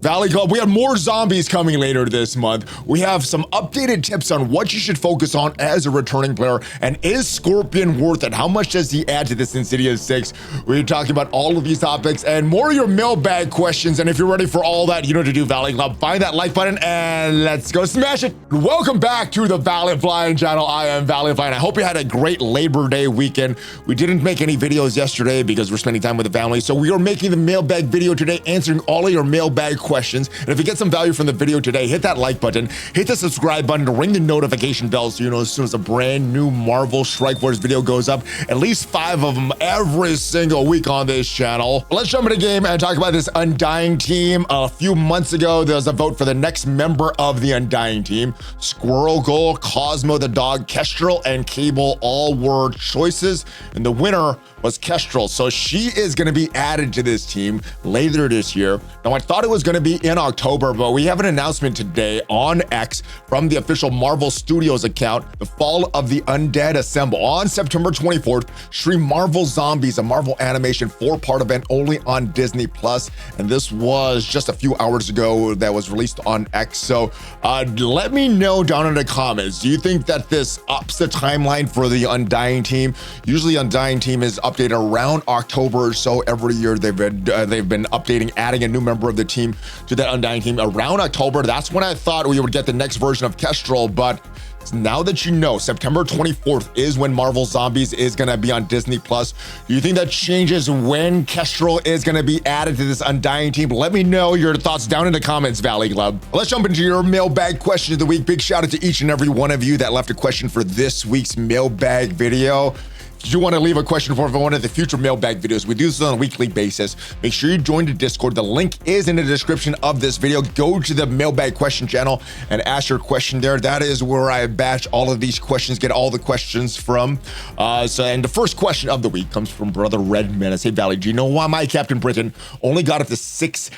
Valley Club, we have more zombies coming later this month. We have some updated tips on what you should focus on as a returning player, and is Scorpion worth it? How much does he add to this Insidious 6? We're talking about all of these topics and more of your mailbag questions, and if you're ready for all that, you know what to do, Valley Club. Find that like button and let's go smash it. Welcome back to the ValleyFlyin channel. I am ValleyFlyin. I hope you had a great Labor Day weekend. We didn't make any videos yesterday because we're spending time with the family, so we are making the mailbag video today, answering all of your mailbag questions. And if you get some value from the video today, hit that like button, hit the subscribe button to ring the notification bell so you know as soon as a brand new Marvel Strike Force video goes up. At least 5 of them every single week on this channel. Let's jump into the game and talk about this Undying team. A few months ago, there was a vote for the next member of the Undying team. Squirrel Goal, Cosmo the dog, Kestrel, and Cabal all were choices, and the winner was Kestrel. So she is going to be added to this team later this year. Now, I thought it was going to be in October, but we have an announcement today on X from the official Marvel Studios account. The Fall of the Undead assemble on September 24th. Stream Marvel Zombies, a Marvel animation 4-part event only on Disney Plus. And this was just a few hours ago that was released on X. So let me know down in the comments. Do you think that this ups the timeline for the Undying team? Usually Undying team is updated around October or so every year. They've been updating, adding a new member of the team to that Undying team around October. That's when I thought we would get the next version of Kestrel, but now that you know September 24th is when Marvel Zombies is going to be on Disney Plus, do you think that changes when Kestrel is going to be added to this Undying team? Let me know your thoughts down in the comments, Valley Club. Let's jump into your mailbag question of the week. Big shout out to each and every one of you that left a question for this week's mailbag video. If you want to leave a question for one of the future mailbag videos, we do this on a weekly basis. Make sure you join the Discord. The link is in the description of this video. Go to the mailbag question channel and ask your question there. That is where I batch all of these questions, get all the questions from. And the first question of the week comes from Brother Redman. I say, Valley, do you know why my Captain Britain only got up to 6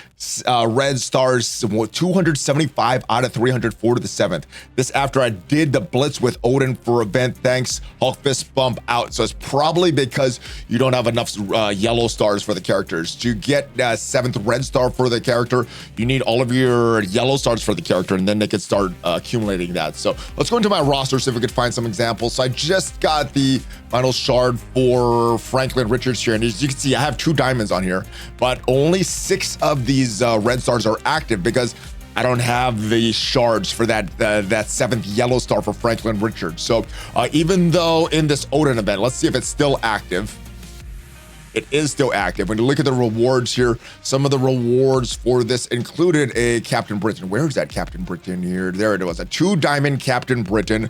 red stars, 275 out of 304 to the 7th? This after I did the blitz with Odin for event. Thanks, Hulk Fist bump out. So it's probably because you don't have enough yellow stars for the characters. To get 7th red star for the character, you need all of your yellow stars for the character, and then they can start accumulating that. So let's go into my roster, see if we could find some examples. So I just got the final shard for Franklin Richards here, and as you can see, I have 2 diamonds on here, but only 6 of these red stars are active because I don't have the shards for that 7th yellow star for Franklin Richards. So even though in this Odin event, let's see if it's still active. It is still active. When you look at the rewards here, some of the rewards for this included a Captain Britain. Where is that Captain Britain here? There it was, a 2 diamond Captain Britain,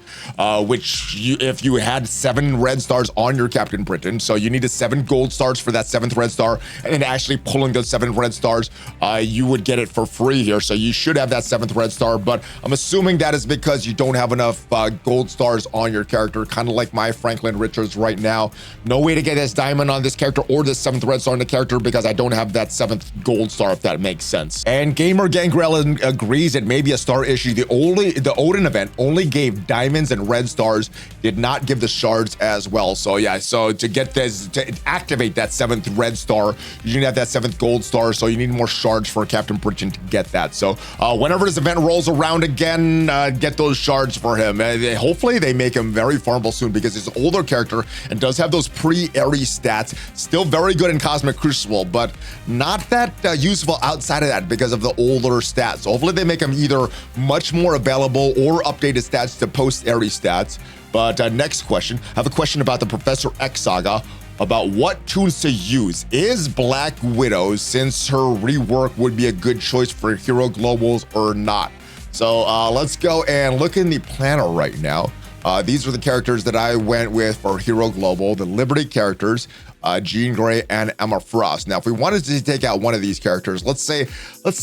which if you had 7 red stars on your Captain Britain, so you needed 7 gold stars for that 7th red star, and then actually pulling those 7 red stars, you would get it for free here. So you should have that 7th red star, but I'm assuming that is because you don't have enough gold stars on your character, kind of like my Franklin Richards right now. No way to get this diamond on this character or the 7th red star on the character because I don't have that 7th gold star, if that makes sense. And Gamer Gangrel agrees it may be a star issue. The Odin event only gave diamonds and red stars, did not give the shards as well. So yeah, so to get this, to activate that 7th red star, you need to have that 7th gold star, so you need more shards for Captain Britain to get that. So whenever this event rolls around again, get those shards for him. Hopefully they make him very farmable soon because he's an older character and does have those pre-airy stats. Still very good in Cosmic Crucible, but not that useful outside of that because of the older stats. So hopefully they make him either much more available or updated stats to post-airy stats. But next question, I have a question about the Professor X saga, about what tunes to use. Is Black Widow, since her rework, would be a good choice for Hero Globals or not? So let's go and look in the planner right now. These are the characters that I went with for Hero Global, the Liberty characters, Jean Grey and Emma Frost. Now, if we wanted to take out one of these characters, let's say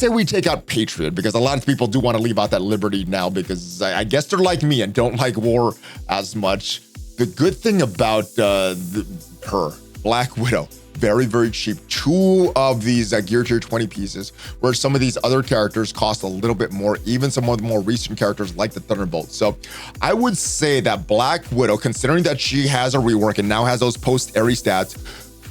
we take out Patriot, because a lot of people do want to leave out that Liberty now because I guess they're like me and don't like war as much. The good thing about her, Black Widow, very, very cheap. 2 of these Gear Tier 20 pieces, where some of these other characters cost a little bit more, even some of the more recent characters like the Thunderbolt. So I would say that Black Widow, considering that she has a rework and now has those post-airy stats,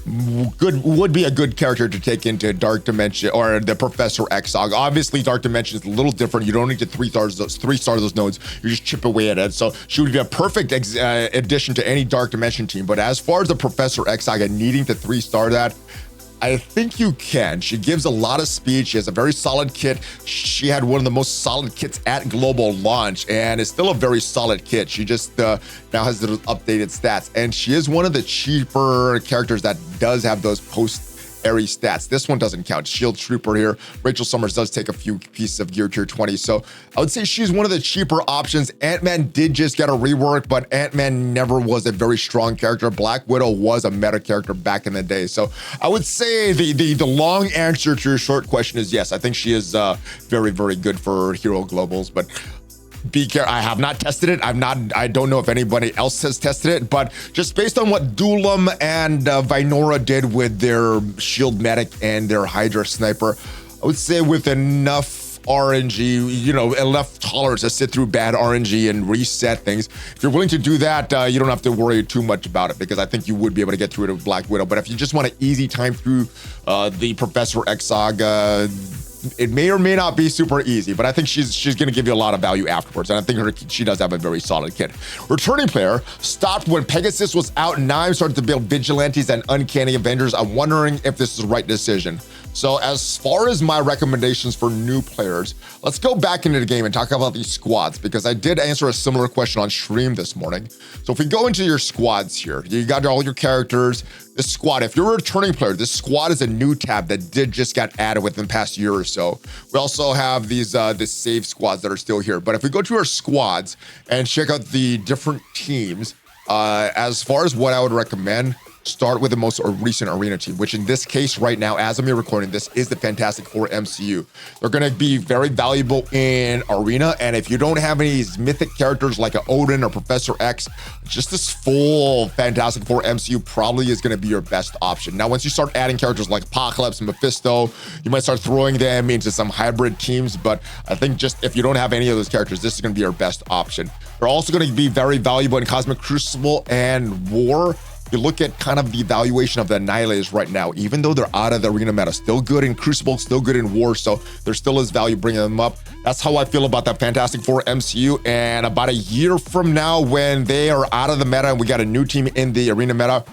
would be a good character to take into Dark Dimension or the Professor X saga. Obviously, Dark Dimension is a little different. You don't need to three star those nodes. You just chip away at it. So she would be a perfect addition to any Dark Dimension team. But as far as the Professor X saga needing to 3-star that, I think you can. She gives a lot of speed. She has a very solid kit. She had one of the most solid kits at global launch and is still a very solid kit. She just now has the updated stats. And she is one of the cheaper characters that does have those post-Airy stats. This one doesn't count. Shield Trooper here. Rachel Summers does take a few pieces of gear tier 20. So I would say she's one of the cheaper options. Ant-Man did just get a rework, but Ant-Man never was a very strong character. Black Widow was a meta character back in the day. So I would say the long answer to your short question is yes. I think she is very, very good for Hero Globals, but be careful. I have not tested it. I don't know if anybody else has tested it, but just based on what Duelam and Vinora did with their Shield Medic and their Hydra Sniper, I would say with enough RNG, enough tolerance to sit through bad RNG and reset things. If you're willing to do that, you don't have to worry too much about it, because I think you would be able to get through it with Black Widow. But if you just want an easy time through the Professor X saga, it may or may not be super easy, but I think she's going to give you a lot of value afterwards. And I think she does have a very solid kit. Returning player stopped when Pegasus was out, and now I'm starting to build Vigilantes and Uncanny Avengers. I'm wondering if this is the right decision. So as far as my recommendations for new players, let's go back into the game and talk about these squads, because I did answer a similar question on stream this morning. So if we go into your squads here, you got all your characters. This squad, if you're a returning player, this squad is a new tab that did just got added within the past year or so. We also have these save squads that are still here. But if we go to our squads and check out the different teams, as far as what I would recommend, start with the most recent arena team, which in this case right now, as I'm recording this, is the Fantastic Four MCU. They're going to be very valuable in arena. And if you don't have any mythic characters like an Odin or Professor X, just this full Fantastic Four MCU probably is going to be your best option. Now, once you start adding characters like Apocalypse and Mephisto, you might start throwing them into some hybrid teams. But I think just if you don't have any of those characters, this is going to be your best option. They're also going to be very valuable in Cosmic Crucible and War. You look at kind of the evaluation of the Annihilators right now, even though they're out of the arena meta, still good in Crucible, still good in War, so there still is value bringing them up. That's how I feel about the Fantastic Four MCU. And about a year from now, when they are out of the meta and we got a new team in the arena meta,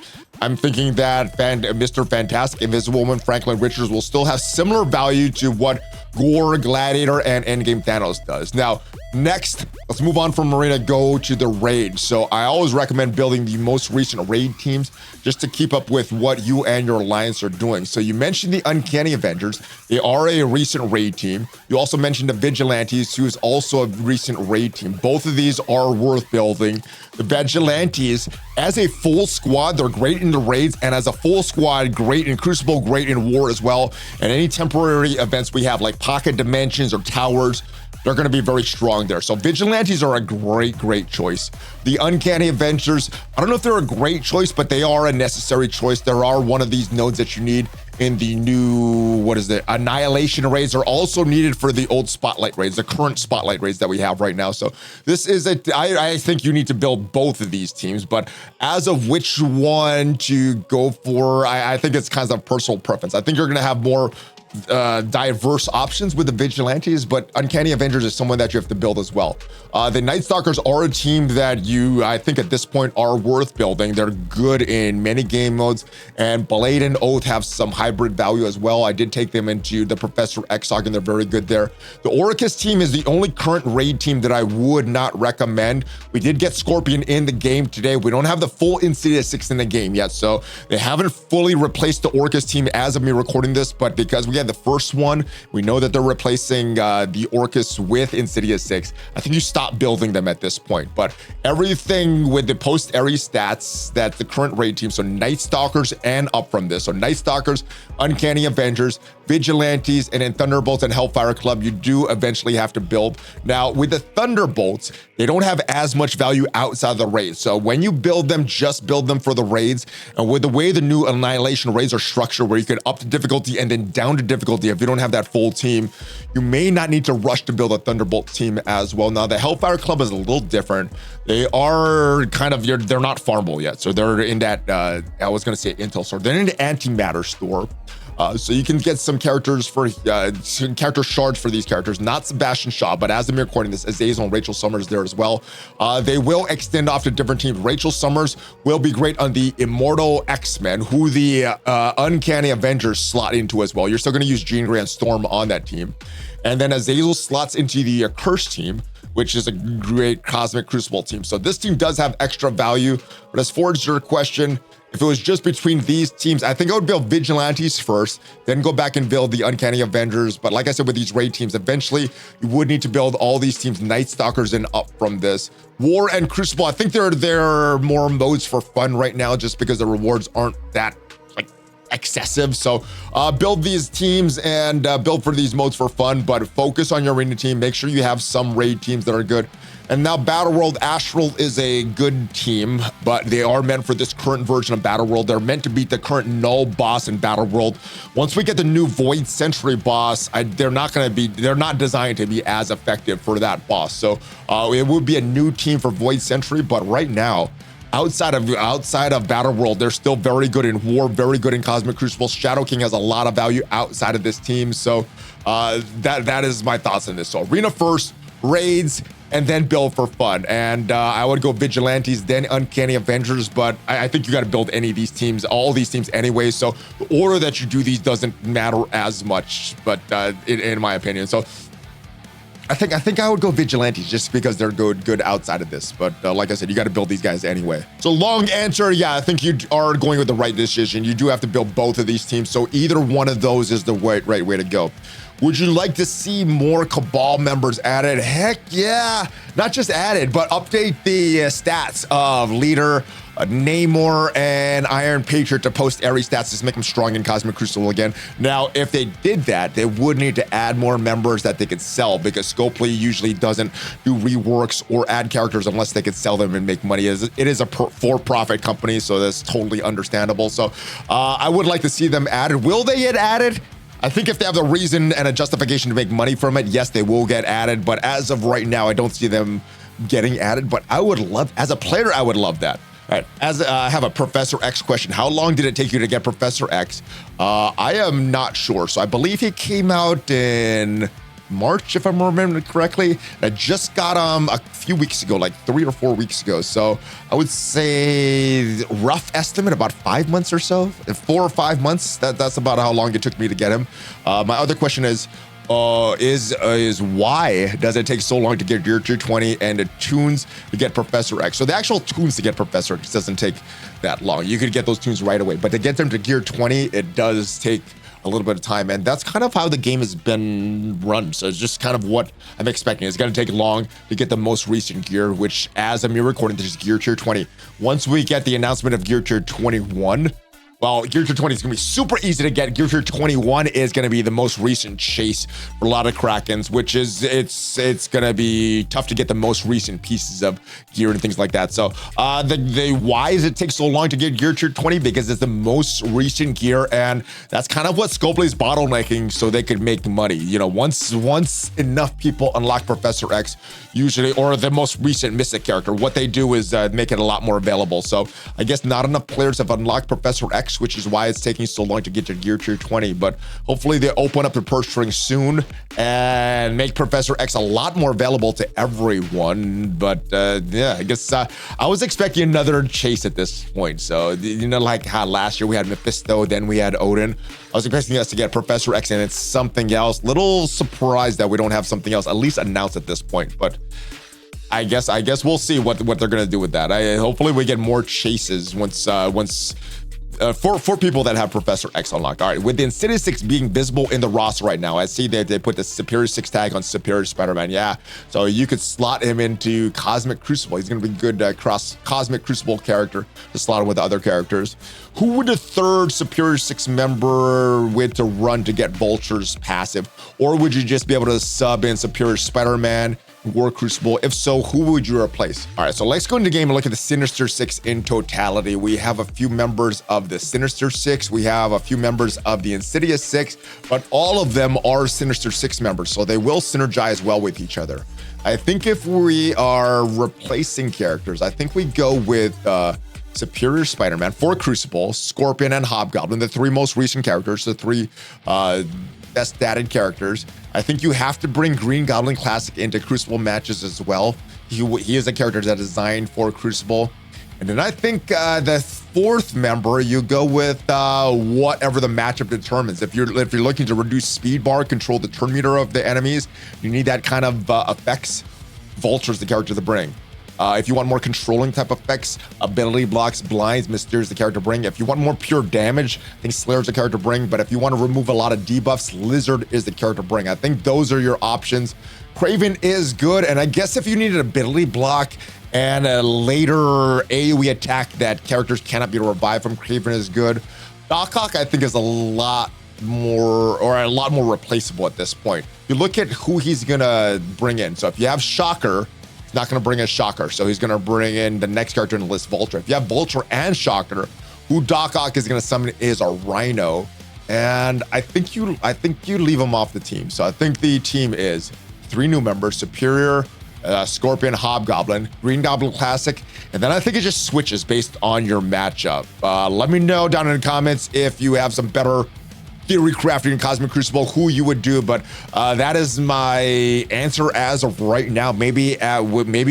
I'm thinking that Mr. Fantastic, Invisible Woman, Franklin Richards will still have similar value to what Gore, Gladiator, and Endgame Thanos does. Now, next, let's move on from Arena, go to the raid. So I always recommend building the most recent raid teams just to keep up with what you and your alliance are doing. So you mentioned the Uncanny Avengers. They are a recent raid team. You also mentioned the Vigilantes, who is also a recent raid team. Both of these are worth building. The Vigilantes, as a full squad, they're great in the raids, and as a full squad, great in Crucible, great in War as well. And any temporary events we have, like Pocket Dimensions or Towers, they're going to be very strong there. So Vigilantes are a great choice. The Uncanny Avengers, I don't know if they're a great choice, but they are a necessary choice. There are one of these nodes that you need in the new, Annihilation raids are also needed for the old Spotlight raids, the current Spotlight raids that we have right now. So this is I think you need to build both of these teams, but as of which one to go for, I think it's kind of personal preference. I think you're going to have more diverse options with the Vigilantes, but Uncanny Avengers is someone that you have to build as well. The Night Stalkers are a team that I think at this point are worth building. They're good in many game modes, and Blade and Oath have some hybrid value as well. I did take them into the Professor X saga, and they're very good there. The Oricus team is the only current raid team that I would not recommend. We did get Scorpion in the game today. We don't have the full Insidious 6 in the game yet, so they haven't fully replaced the Oricus team as of me recording this, but because we had the first one, we know that they're replacing the Orcus with Insidious 6. I think you stop building them at this point, but everything with the post-Airy stats that the current raid team, so Night Stalkers and up from this, so Night Stalkers, Uncanny Avengers, Vigilantes, and then Thunderbolts and Hellfire Club, you do eventually have to build. Now, with the Thunderbolts, they don't have as much value outside of the raids. So when you build them, just build them for the raids. And with the way the new Annihilation raids are structured, where you can up the difficulty and then down to difficulty, if you don't have that full team, you may not need to rush to build a Thunderbolt team as well. Now, the Hellfire Club is a little different. They are kind of, they're not farmable yet. So they're in that, I was going to say Intel store. They're in the antimatter store. So you can get some characters for some character shards for these characters, not Sebastian Shaw, but as I'm recording this, Azazel and Rachel Summers there as well. They will extend off to different teams. Rachel Summers will be great on the Immortal X-Men, who the Uncanny Avengers slot into as well. You're still going to use Jean Grey and Storm on that team. And then Azazel slots into the Curse team, which is a great Cosmic Crucible team. So this team does have extra value. But as far as your question, if it was just between these teams, I think I would build Vigilantes first, then go back and build the Uncanny Avengers. But like I said, with these raid teams, eventually you would need to build all these teams, Night Stalkers and up from this. War and Crucible, I think they're more modes for fun right now, just because the rewards aren't that excessive. So build these teams and build for these modes for fun, but focus on your arena team. Make sure you have some raid teams that are good. And now Battle World Astral is a good team, but they are meant for this current version of Battle World. They're meant to beat the current null boss in Battle World. Once we get the new Void Century boss, they're not designed to be as effective for that boss. So it would be a new team for Void Century, but right now, outside of Battle World, they're still very good in War, very good in Cosmic Crucible. Shadow King has a lot of value outside of this team. So that is my thoughts on this. So arena first, raids, and then build for fun. And I would go Vigilantes, then Uncanny Avengers, but I think you got to build any of these teams, all these teams anyway. So the order that you do these doesn't matter as much, but in my opinion. So I think I would go Vigilantes just because they're good outside of this. But like I said, you got to build these guys anyway. So long answer, yeah, I think you are going with the right decision. You do have to build both of these teams. So either one of those is the right way to go. Would you like to see more Cabal members added? Heck yeah. Not just added, but update the stats of Leader, Namor, and Iron Patriot to post-Ares stats to make them strong in Cosmic Crucible again. Now, if they did that, they would need to add more members that they could sell, because Scopely usually doesn't do reworks or add characters unless they could sell them and make money. It is a for-profit company, so that's totally understandable. So I would like to see them added. Will they get added? I think if they have the reason and a justification to make money from it, yes, they will get added. But as of right now, I don't see them getting added. But I would love, as a player, I would love that. All right, I have a Professor X question. How long did it take you to get Professor X? I am not sure. So I believe he came out in March, if I'm remembering correctly. And I just got him a few weeks ago, like 3 or 4 weeks ago. So I would say rough estimate about 5 months or so, 4 or 5 months. That's about how long it took me to get him. My other question is why does it take so long to get Gear Tier 20 and the tunes to get Professor X? So the actual tunes to get Professor X doesn't take that long. You could get those tunes right away, but to get them to Gear 20, it does take a little bit of time, and that's kind of how the game has been run. So it's just kind of what I'm expecting. It's going to take long to get the most recent gear, which as I'm recording, this is Gear Tier 20. Once we get the announcement of Gear Tier 21, well, Gear Tier 20 is going to be super easy to get. Gear Tier 21 is going to be the most recent chase for a lot of Krakens, which is, it's going to be tough to get the most recent pieces of gear and things like that. So why does it take so long to get Gear Tier 20? Because it's the most recent gear, and that's kind of what Scopely's bottlenecking so they could make money. You know, once enough people unlock Professor X, usually, or the most recent Mystic character, what they do is make it a lot more available. So I guess not enough players have unlocked Professor X, which is why it's taking so long to get to Gear Tier 20. But hopefully they open up the purse string soon and make Professor X a lot more available to everyone. But yeah, I guess I was expecting another chase at this point. So, you know, like how last year we had Mephisto, then we had Odin. I was expecting us to get Professor X and it's something else. Little surprised that we don't have something else at least announced at this point. But I guess we'll see what they're gonna do with that. Hopefully we get more chases once for people that have Professor X unlocked. All right, with the Insidious 6 being visible in the roster right now, I see that they put the Superior 6 tag on Superior Spider-Man. Yeah, so you could slot him into Cosmic Crucible. He's going to be a good cross Cosmic Crucible character to slot him with other characters. Who would the third Superior 6 member with to run to get Vulture's passive? Or would you just be able to sub in Superior Spider-Man, War Crucible? If so, who would you replace? All right, so let's go into the game and look at the Sinister Six in totality. We have a few members of the Sinister Six. We have a few members of the Insidious Six, but all of them are Sinister Six members, so they will synergize well with each other. I think if we are replacing characters, I think we go with Superior Spider-Man for Crucible, Scorpion, and Hobgoblin, the three most recent characters, the three best dated characters. I think you have to bring Green Goblin Classic into Crucible matches as well. He is a character that's designed for Crucible. And then I think the fourth member, you go with whatever the matchup determines. If you're looking to reduce speed bar, control the turn meter of the enemies, you need that kind of effects. Vulture's the character to bring. If you want more controlling type effects, ability blocks, blinds, Mysterio's the character to bring. If you want more pure damage, I think Slayer's the character to bring. But if you want to remove a lot of debuffs, Lizard is the character to bring. I think those are your options. Craven is good, and I guess if you need an ability block and a later AoE attack that characters cannot be revived from, Craven is good. Doc Ock, I think, is a lot more replaceable at this point. You look at who he's gonna bring in. So if you have Shocker, he's not going to bring a Shocker, so he's going to bring in the next character in the list, Vulture. If you have Vulture and Shocker, who Doc Ock is going to summon is a Rhino, and I think you leave him off the team. So I think the team is 3 new members: Superior, Scorpion, Hobgoblin, Green Goblin Classic, and then I think it just switches based on your matchup. Let me know down in the comments if you have some better theory crafting in Cosmic Crucible, who you would do, but that is my answer as of right now. Maybe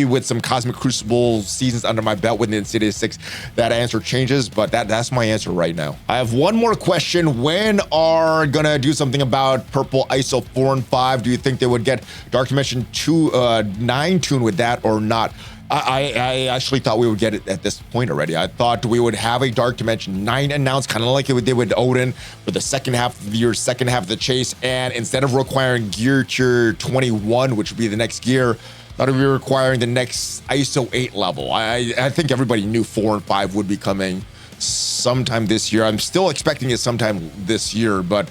with some Cosmic Crucible seasons under my belt with the Insidious 6, that answer changes, but that's my answer right now. I have one more question. When are gonna do something about Purple ISO 4 and 5? Do you think they would get Dark Dimension 9 tune with that or not? I actually thought we would get it at this point already. I thought we would have a Dark Dimension 9 announced, kind of like it did with Odin for the second half of the year, second half of the chase. And instead of requiring gear tier 21, which would be the next gear, thought it would be requiring the next ISO 8 level. I think everybody knew 4 and 5 would be coming sometime this year. I'm still expecting it sometime this year, but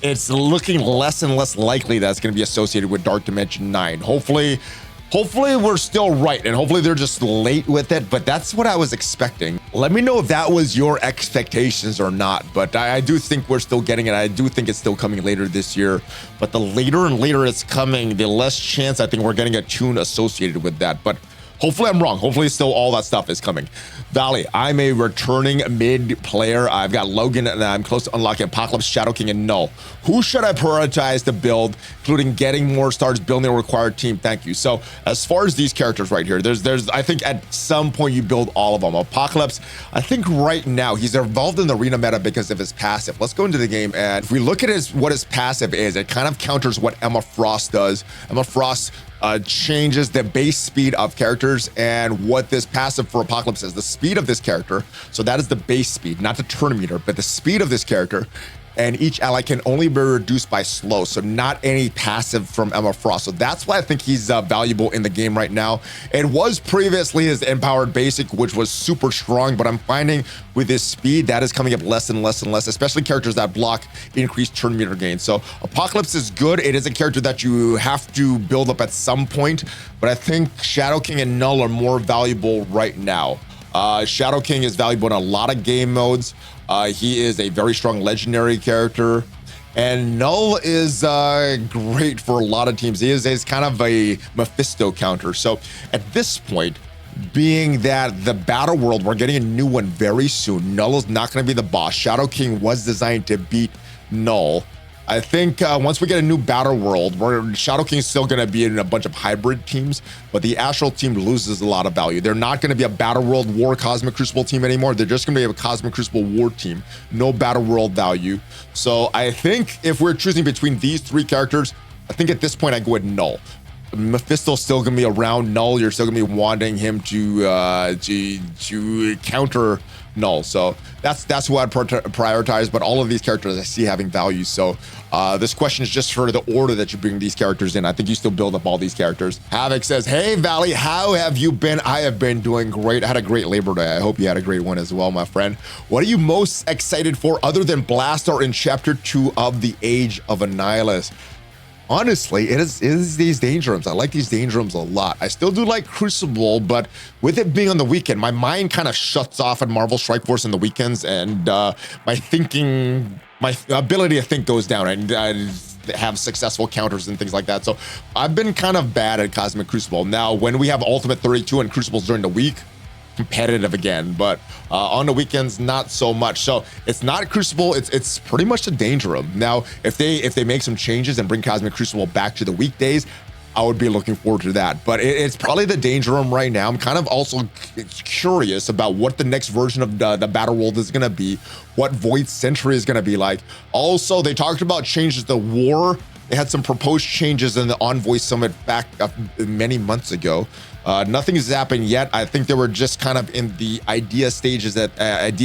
it's looking less and less likely that's going to be associated with Dark Dimension 9. Hopefully we're still right, and hopefully they're just late with it, but that's what I was expecting. Let me know if that was your expectations or not, but I do think we're still getting it. I do think it's still coming later this year, but the later and later it's coming, the less chance I think we're getting a tune associated with that. But hopefully I'm wrong. Hopefully still all that stuff is coming. Valley, I'm a returning mid player. I've got Logan, and I'm close to unlocking Apocalypse, Shadow King, and Null. Who should I prioritize to build, including getting more stars, building a required team? Thank you. So as far as these characters right here, there's I think at some point you build all of them. Apocalypse, I think right now he's involved in the arena meta because of his passive. Let's go into the game, and if we look at what his passive is, it kind of counters what Emma Frost does. Emma Frost changes the base speed of characters, and what this passive for Apocalypse is the speed of this character. So that is the base speed, not the turn meter, but the speed of this character. And each ally can only be reduced by slow, so not any passive from Emma Frost. So that's why I think he's valuable in the game right now. It was previously his empowered basic, which was super strong, but I'm finding with his speed that is coming up less and less and less, especially characters that block increased turn meter gain. So Apocalypse is good. It is a character that you have to build up at some point, but I think Shadow King and Null are more valuable right now. Shadow King is valuable in a lot of game modes. He is a very strong legendary character, and Null is great for a lot of teams. He is kind of a Mephisto counter. So at this point, being that the battle world, we're getting a new one very soon. Null is not going to be the boss. Shadow King was designed to beat Null. I think once we get a new battle world, Shadow King is still going to be in a bunch of hybrid teams, but the Astral team loses a lot of value. They're not going to be a battle world war Cosmic Crucible team anymore. They're just going to be a Cosmic Crucible war team, no battle world value. So I think if we're choosing between these 3 characters, I think at this point I go with Null. Mephisto's still gonna be around Null. You're still gonna be wanting him to counter Null. So that's who I'd prioritize. But all of these characters I see having value. So this question is just for the order that you bring these characters in. I think you still build up all these characters. Havoc says, "Hey Valley, how have you been? I have been doing great. I had a great Labor Day. I hope you had a great one as well, my friend. What are you most excited for other than Blastar in Chapter 2 of the Age of Annihilus?" Honestly, it is these Dangerums. I like these Dangerums a lot. I still do like Crucible, but with it being on the weekend, my mind kind of shuts off at Marvel Strike Force on the weekends, and my ability to think goes down. I have successful counters and things like that. So I've been kind of bad at Cosmic Crucible. Now, when we have Ultimate 32 and Crucibles during the week, competitive again, but on the weekends not so much. So it's not Crucible, it's pretty much the Dangerum. Now if they make some changes and bring Cosmic Crucible back to the weekdays, I would be looking forward to that. But it's probably the Dangerum right now. I'm kind of also curious about what the next version of the Battle World is going to be, what Void Century is going to be like. Also, they talked about changes to War. They had some proposed changes in the Envoy Summit back many months ago. Nothing has happened yet. I think they were just kind of in the idea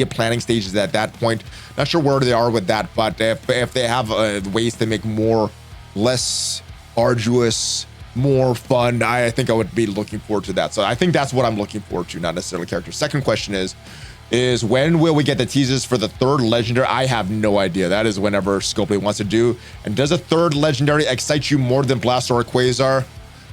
planning stages at that point. Not sure where they are with that, but if they have ways to make less arduous, more fun, I think I would be looking forward to that. So I think that's what I'm looking forward to, not necessarily characters. Second question is when will we get the teasers for the third legendary? I have no idea. That is whenever Scopely wants to do. And does a third legendary excite you more than Blastar or Quasar?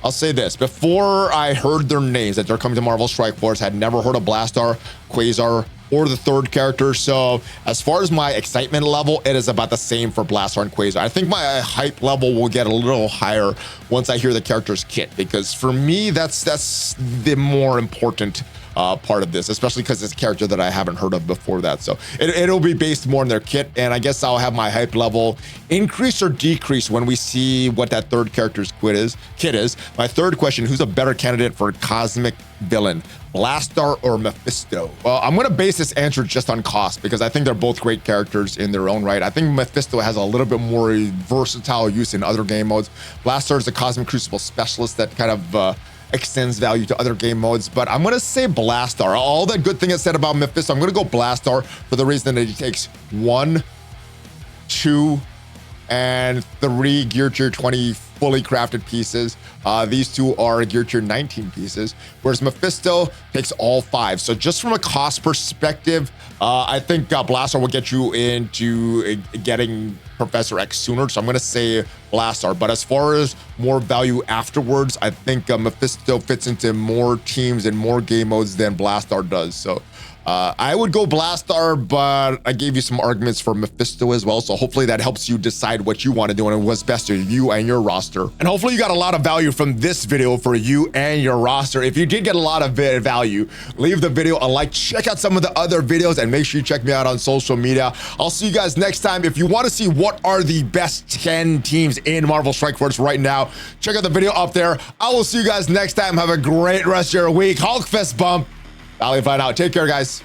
I'll say this, before I heard their names that they're coming to Marvel Strike Force, I had never heard of Blastar, Quasar, or the third character. So as far as my excitement level, it is about the same for Blastar and Quasar. I think my hype level will get a little higher once I hear the character's kit, because for me, that's the more important part of this, especially because it's a character that I haven't heard of before that. So it'll be based more on their kit, and I guess I'll have my hype level increase or decrease when we see what that third character's kit is. My third question, who's a better candidate for cosmic villain, Blastar or Mephisto? Well, I'm going to base this answer just on cost, because I think they're both great characters in their own right. I think Mephisto has a little bit more versatile use in other game modes. Blastar is a Cosmic Crucible specialist that kind of extends value to other game modes, but I'm going to say Blastar. All that good thing is said about Mephisto, I'm going to go Blastar for the reason that he takes 1, 2, and 3 Gear Tier 20 fully crafted pieces. These two are Gear Tier 19 pieces, whereas Mephisto takes all 5. So just from a cost perspective, I think Blastar will get you into getting Professor X sooner. So I'm going to say Blastar. But as far as more value afterwards, I think Mephisto fits into more teams and more game modes than Blastar does. So I would go Blastar, but I gave you some arguments for Mephisto as well. So hopefully that helps you decide what you want to do and what's best for you and your roster. And hopefully you got a lot of value from this video for you and your roster. If you did get a lot of value, leave the video a like, check out some of the other videos, and make sure you check me out on social media. I'll see you guys next time. If you want to see what are the best 10 teams in Marvel Strike Force right now, check out the video up there. I will see you guys next time. Have a great rest of your week. Hulk fist bump. ValleyFlyin out. Take care, guys.